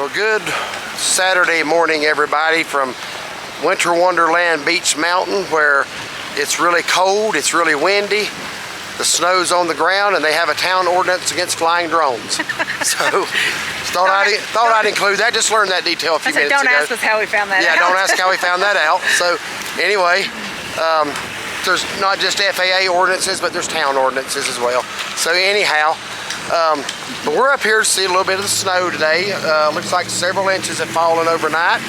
Well, good Saturday morning, everybody, from Winter Wonderland Beech Mountain, where it's really cold, it's really windy, the snow's on the ground, and they have a town ordinance against flying drones. So thought I'd include that. Just learned that detail a few minutes ago. Don't ask us how we found that out. Yeah, don't ask how we found that out. So anyway, there's not just FAA ordinances, but there's town ordinances as well. So anyhow, but we're up here to see a little bit of the snow today. Looks like several inches have fallen overnight,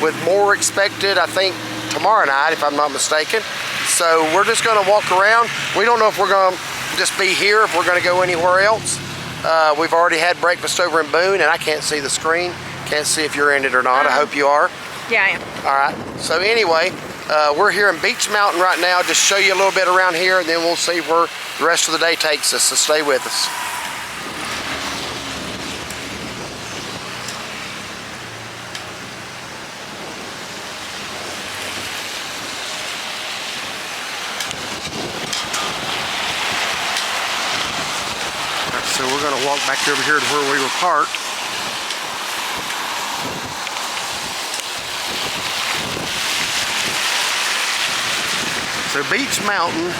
with more expected, I think, tomorrow night, if I'm not mistaken. So we're just going to walk around. We don't know if we're going to just be here, if we're going to go anywhere else. We've already had breakfast over in Boone, and I can't see the screen. Can't see if you're in it or not. I hope you are. Yeah, I am. All right. So anyway, we're here in Beech Mountain right now. Just show you a little bit around here, and then we'll see where the rest of the day takes us. So stay with us. So we're going to walk back over here to where we were parked. So Beech Mountain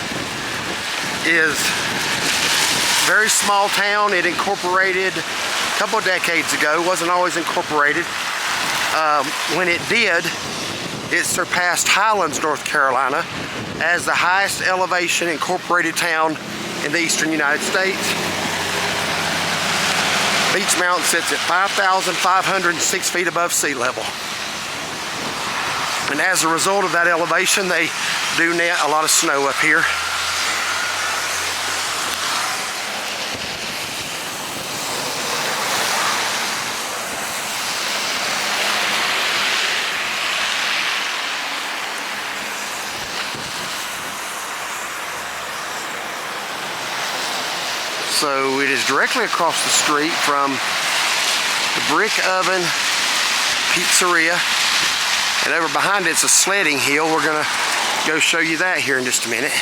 is a very small town. It incorporated a couple of decades ago. It wasn't always incorporated. When it did, it surpassed Highlands, North Carolina, as the highest elevation incorporated town in the eastern United States. Beech Mountain sits at 5,506 feet above sea level. And as a result of that elevation, they do net a lot of snow up here. So it is directly across the street from the Brick Oven Pizzeria, and over behind it's a sledding hill. We're gonna go show you that here in just a minute.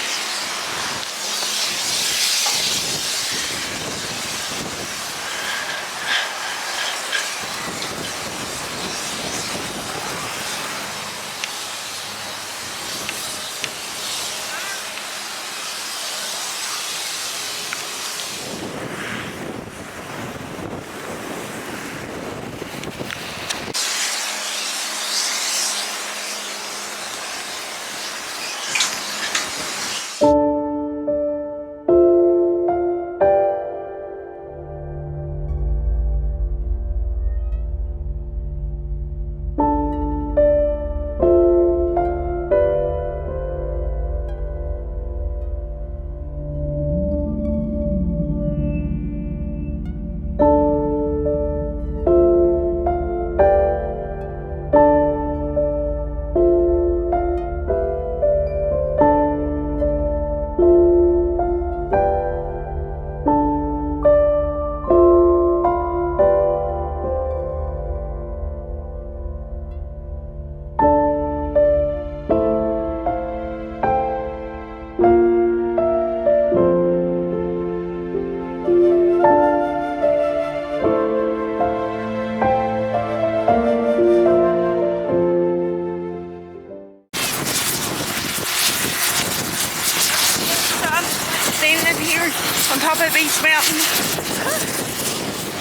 On top of Beech Mountain,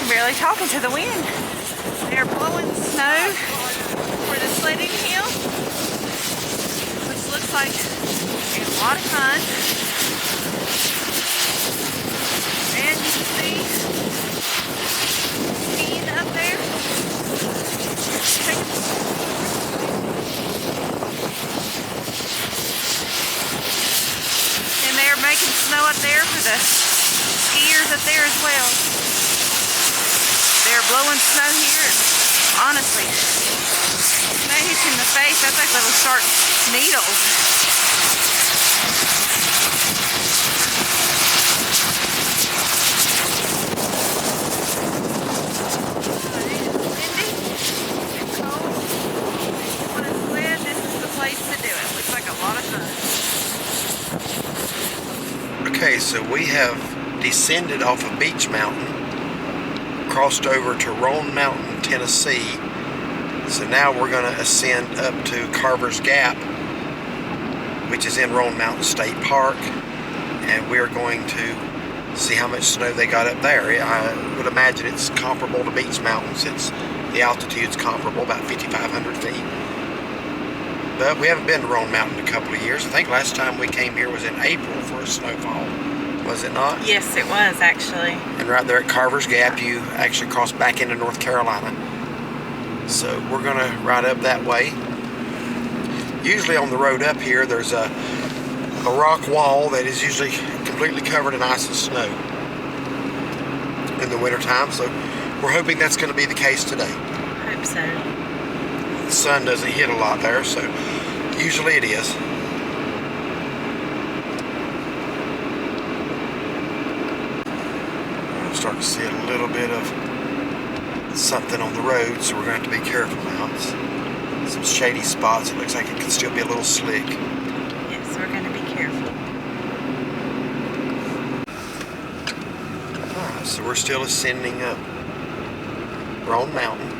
I'm barely talking to the wind. They're blowing snow for the sledding hill, which looks like a lot of fun. And you can see skiing up there. And they're making snow up there for the skiers up there as well. They're blowing snow here, and honestly, snow hits you in the face, that's like little sharp needles. Windy, it's cold. If you want to sled, this is the place to do it. Looks like a lot of fun. Okay, so we have descended off of Beech Mountain crossed over to Roan Mountain, Tennessee. So now we're going to ascend up to Carver's Gap, which is in Roan Mountain State Park, and we're going to see how much snow they got up there. I would imagine it's comparable to Beech Mountains. The altitude's comparable, about 5,500 feet. But we haven't been to Roan Mountain in a couple of years. I think last time we came here was in April for a snowfall. Was it not? Yes, it was actually. And right there at Carver's Gap, you actually cross back into North Carolina. So we're going to ride up that way. Usually on the road up here, there's a rock wall that is usually completely covered in ice and snow in the wintertime. So we're hoping that's going to be the case today. Hope so. The sun doesn't hit a lot there, so usually it is. I'm starting to see a little bit of something on the road, so we're going to have to be careful now. It's some shady spots. It looks like it could still be a little slick. Yes, we're going to be careful. Alright, so we're still ascending up Roan Mountain.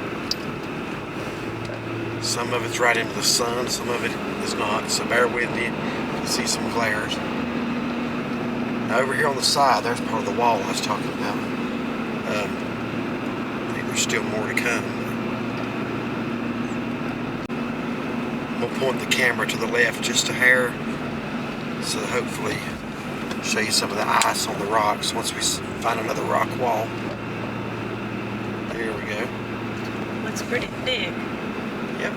Some of it's right into the sun, some of it is not, so bear with me. You see some glares. Now over here on the side, there's part of the wall I was talking about. I think there's still more to come. We'll point the camera to the left just a hair, so hopefully show you some of the ice on the rocks once we find another rock wall. Here we go. Looks pretty thick. Yep.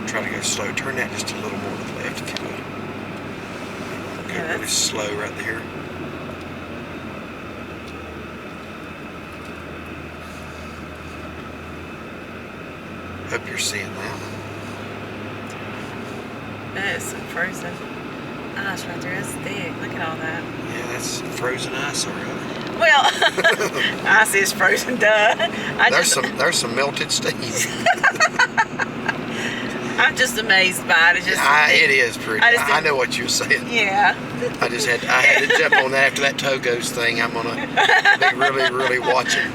Try to go slow. Turn that just a little more to the left if you would. Go really slow right there. Hope you're seeing that. That is some frozen ice right there. That's thick. Look at all that. Yeah, that's frozen ice, alright. Well, ice is frozen, duh. There's some melted steam. I'm just amazed by it. It's just It is pretty. I know what you're saying. Yeah. I had to jump on that after that Togo's thing. I'm gonna be really watching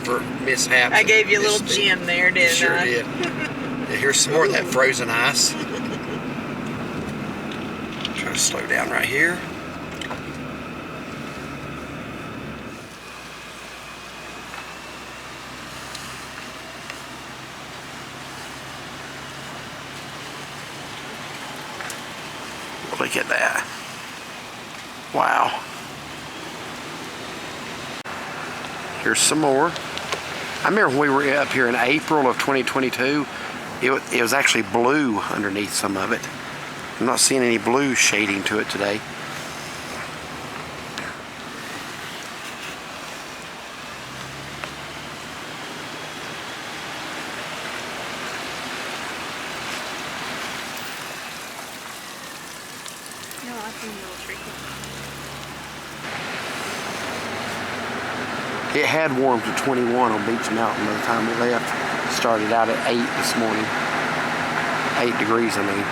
for mishaps. I gave you a little gem there, didn't I? Sure did. Yeah, here's some more of that frozen ice. Try to slow down right here. Look at that. Wow. Here's some more. I remember when we were up here in April of 2022, it was actually blue underneath some of it. I'm not seeing any blue shading to it today. No, I think a little tricky. It had warmed to 21 on Beech Mountain by the time we left. Started out at 8 this morning. 8 degrees, I mean.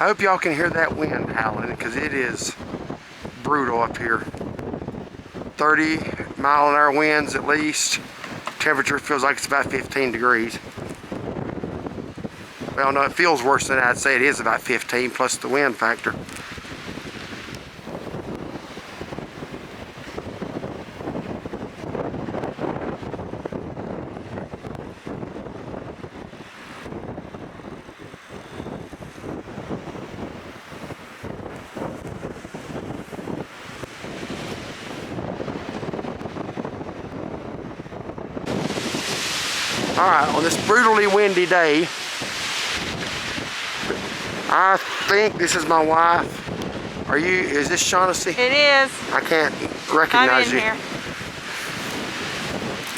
I hope y'all can hear that wind howling, because it is brutal up here. 30-mile-an-hour winds at least. Temperature feels like it's about 15 degrees. Well, no, it feels worse than I'd say. It is about 15 plus the wind factor. Alright, on this brutally windy day, I think this is my wife. Is this Shaughnessy? It is. I can't recognize you. Here.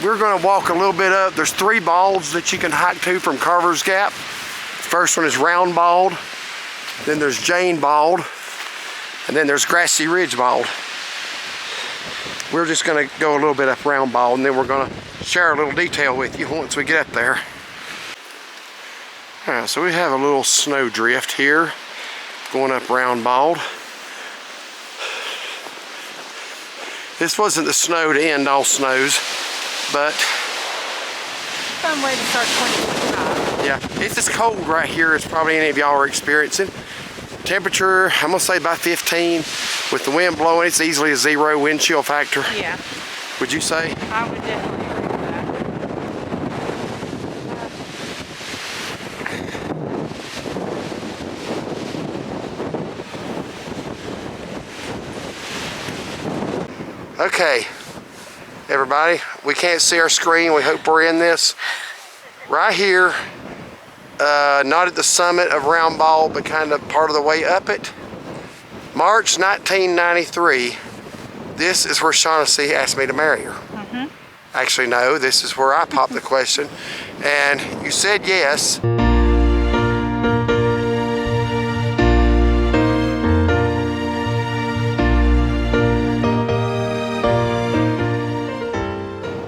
We're going to walk a little bit up. There's 3 balds that you can hike to from Carver's Gap. First one is Round Bald, then there's Jane Bald, and then there's Grassy Ridge Bald. We're just going to go a little bit up Round Bald, and then we're going to share a little detail with you once we get up there. Alright, so we have a little snow drift here going up Round Bald. This wasn't the snow to end all snows, but Fun way to start 2025. yeah, it's as cold right here as probably any of y'all are experiencing. Temperature, I'm gonna say about 15. With the wind blowing, it's easily a 0 wind chill factor. Yeah. Would you say? I would definitely agree with that. Okay, everybody, we can't see our screen. We hope we're in this. Right here, not at the summit of Round Bald, but kind of part of the way up it. March 1993, this is where Shaughnessy asked me to marry her. Mm-hmm. Actually, no, this is where I popped the question, and you said yes.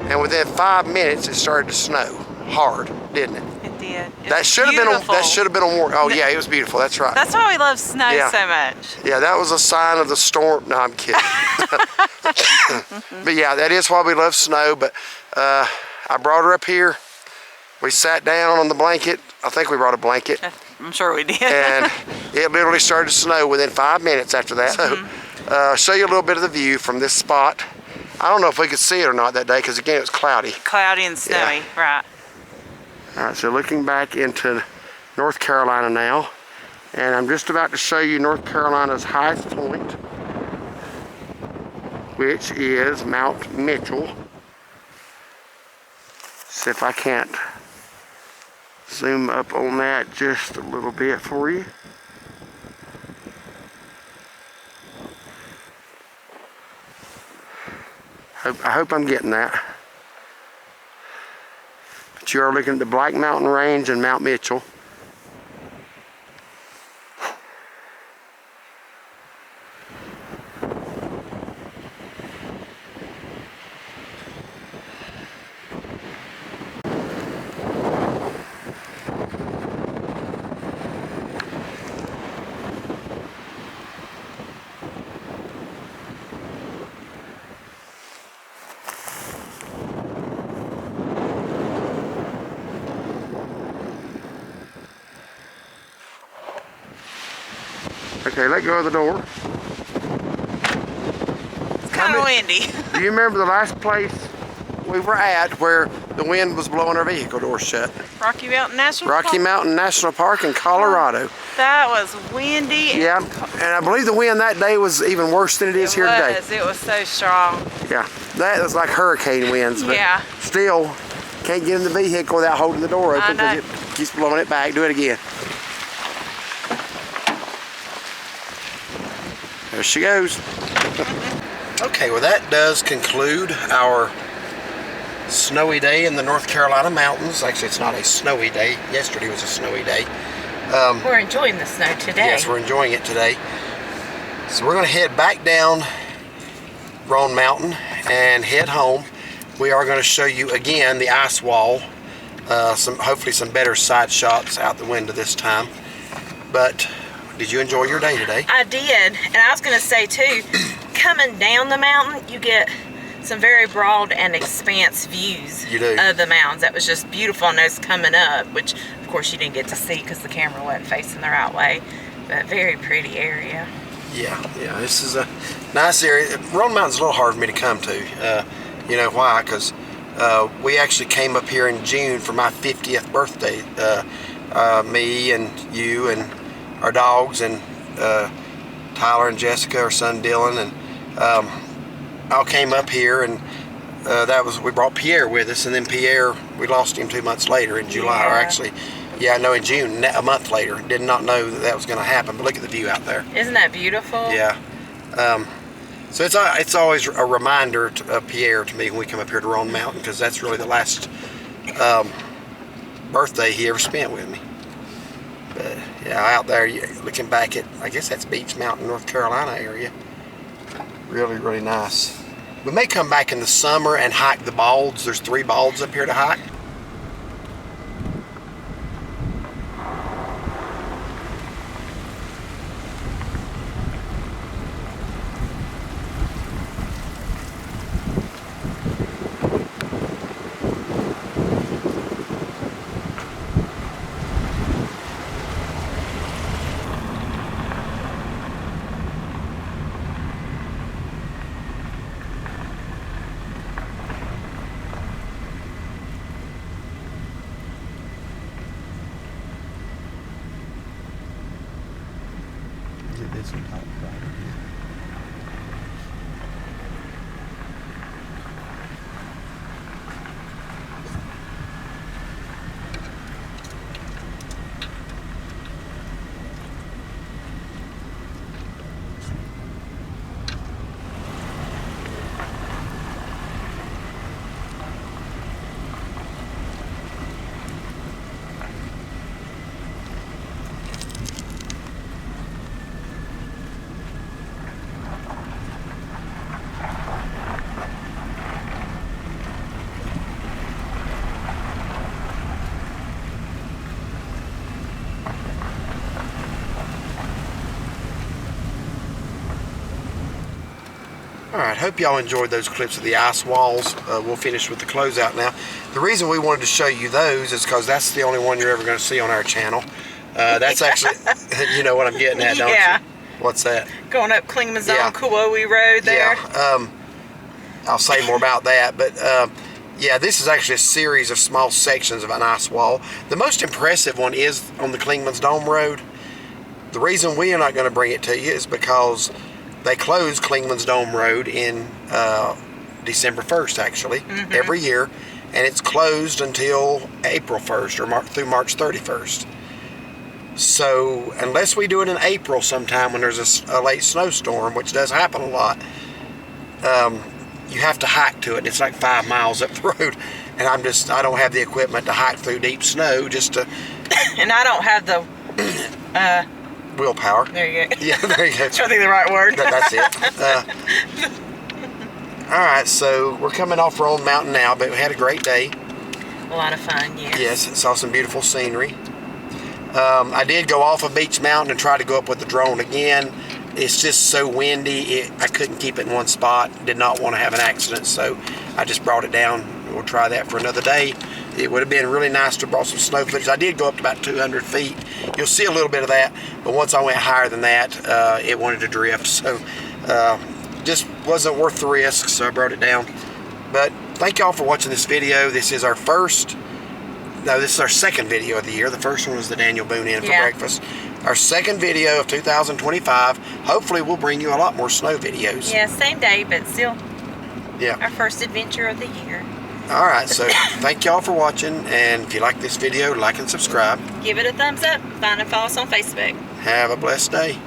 And within 5 minutes, it started to snow hard, didn't it? It did. That should have been a warning. Oh yeah, it was beautiful. That's right. That's why we love snow Yeah. so much. Yeah, that was a sign of the storm. No, I'm kidding. But yeah, that is why we love snow. But I brought her up here. We sat down on the blanket. I think we brought a blanket. I'm sure we did. And it literally started to snow within 5 minutes after that. So I'll show you a little bit of the view from this spot. I don't know if we could see it or not that day because again, it was cloudy. Cloudy and snowy, right. All right, so looking back into North Carolina now, and I'm just about to show you North Carolina's highest point, which is Mount Mitchell. See if I can't zoom up on that just a little bit for you. I hope I'm getting that. But you are looking at the Black Mountain Range and Mount Mitchell. Okay, let go of the door. It's kind of windy. Do you remember the last place we were at where the wind was blowing our vehicle doors shut? Rocky Mountain National Park. Rocky Mountain National Park in Colorado. That was windy. Yeah, and I believe the wind that day was even worse than it is here today. It was so strong. Yeah, that was like hurricane winds, but Yeah. still can't get in the vehicle without holding the door open I know. because it keeps blowing it back. Do it again. There she goes. Okay, well that does conclude our snowy day in the North Carolina mountains. Actually, it's not a snowy day. Yesterday was a snowy day. We're enjoying the snow today. Yes, we're enjoying it today. So we're going to head back down Roan Mountain and head home. We are going to show you again the ice wall. Hopefully some better side shots out the window this time. But Did you enjoy your day today? I did, and I was going to say too, coming down the mountain, you get some very broad and expanse views of the mountains. That was just beautiful, and those coming up, which of course you didn't get to see because the camera wasn't facing the right way, but very pretty area. Yeah, this is a nice area. Roan Mountain's a little hard for me to come to. You know why? Because we actually came up here in June for my 50th birthday. Me and you and our dogs and Tyler and Jessica, our son Dylan, and all came up here, and we brought Pierre with us, and then Pierre, we lost him 2 months later in July, or actually, in June, a month later. Did not know that was going to happen, but look at the view out there. Isn't that beautiful? Yeah. So it's always a reminder of Pierre to me when we come up here to Roan Mountain, because that's really the last birthday he ever spent with me. But yeah, out there looking back at, I guess that's Beech Mountain, North Carolina area. Really, really nice. We may come back in the summer and hike the balds. There's 3 balds up here to hike. This one top right here. Alright, hope y'all enjoyed those clips of the ice walls. We'll finish with the closeout now. The reason we wanted to show you those is because that's the only one you're ever going to see on our channel. That's actually, you know what I'm getting at, don't you? What's that? Going up Klingman Zone, Kuowi Road there. Yeah, I'll say more about that, but yeah, this is actually a series of small sections of an ice wall. The most impressive one is on the Klingman's Dome Road. The reason we are not going to bring it to you is because they close Klingman's Dome Road in December 1st, actually, every year, and it's closed until April 1st or through March 31st. So unless we do it in April sometime when there's a late snowstorm, which does happen a lot, you have to hike to it, and it's like 5 miles up the road, and I don't have the equipment to hike through deep snow just to... And I don't have the... willpower. There you go. Yeah, there you go. Trying to think of the right word. That's it. Alright, so we're coming off Roan Mountain now, but we had a great day. A lot of fun, yes. Yes, saw some beautiful scenery. I did go off of Beech Mountain and try to go up with the drone again. It's just so windy, I couldn't keep it in one spot. Did not want to have an accident, so I just brought it down. We'll try that for another day. It would have been really nice to have brought some snow footage. I did go up to about 200 feet. You'll see a little bit of that, but once I went higher than that, it wanted to drift. So just wasn't worth the risk, so I brought it down. But thank y'all for watching this video. This is our second video of the year. The first one was the Daniel Boone Inn for breakfast. Our second video of 2025. Hopefully we'll bring you a lot more snow videos. Yeah, same day, but still yeah, our first adventure of the year. Alright, so thank y'all for watching, and if you like this video, like and subscribe. Give it a thumbs up. Find and follow us on Facebook. Have a blessed day.